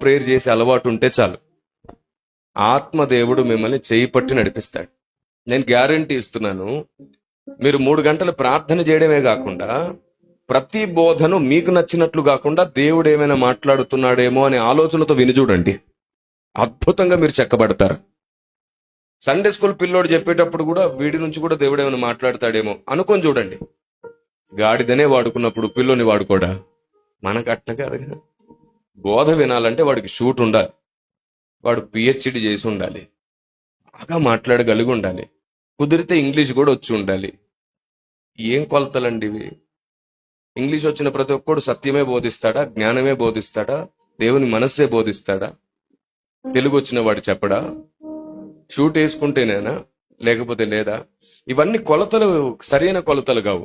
Prayer చేసే అలవాటు ఉంటే చాలు, ఆత్మదేవుడు మిమ్మల్ని చేయి పట్టి నడిపిస్తాడు. నేను గ్యారంటీ ఇస్తున్నాను. మీరు 3 గంటలు ప్రార్థన చేయడమే కాకుండా ప్రతి బోధను మీకు నచ్చినట్లు కాకుండా దేవుడు ఏమైనా మాట్లాడుతున్నాడేమో అనే ఆలోచనతో విని చూడండి, అద్భుతంగా మీరు చెక్కబడతారు. సండే స్కూల్ పిల్లోడు చెప్పేటప్పుడు కూడా వీడి నుంచి కూడా దేవుడు ఏమైనా మాట్లాడతాడేమో అనుకొని చూడండి. గాడిదనే వాడుకున్నప్పుడు పిల్లోని వాడుకోడా? మనకు అట్లా కాదు. బోధ వినాలంటే వాడికి షూట్ ఉండాలి, వాడు PhD చేసి ఉండాలి, బాగా మాట్లాడగలిగి ఉండాలి, కుదిరితే ఇంగ్లీష్ కూడా వచ్చి ఉండాలి. ఏం కొలతలండి ఇవి? ఇంగ్లీష్ వచ్చిన ప్రతి ఒక్కడు సత్యమే బోధిస్తాడా? జ్ఞానమే బోధిస్తాడా? దేవుని మనస్సే బోధిస్తాడా? తెలుగు వచ్చిన వాడు చెప్పడా? షూట్ వేసుకుంటేనేనా, లేకపోతే లేదా? ఇవన్నీ కొలతలు సరైన కొలతలు కావు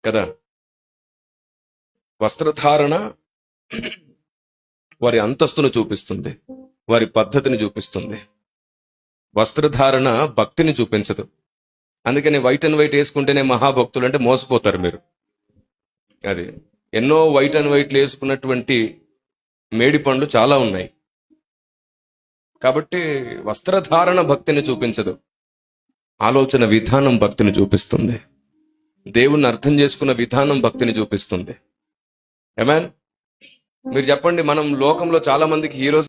కదా. వస్త్రధారణ వారి అంతస్తును చూపిస్తుంది, వారి పద్ధతిని చూపిస్తుంది. వస్త్రధారణ భక్తిని చూపించదు. అందుకని వైట్ అండ్ వైట్ వేసుకుంటేనే మహాభక్తులు అంటే మోసపోతారు మీరు. అది ఎన్నో వైట్ అండ్ వైట్లు వేసుకున్నటువంటి మేడి పండ్లు చాలా ఉన్నాయి. కాబట్టి వస్త్రధారణ భక్తిని చూపించదు, ఆలోచన విధానం భక్తిని చూపిస్తుంది. దేవుణ్ణి అర్థం చేసుకున్న విధానం భక్తిని చూపిస్తుంది. ఆమేన్. మీరు చెప్పండి, మనం లోకంలో చాలా మందికి హీరోస్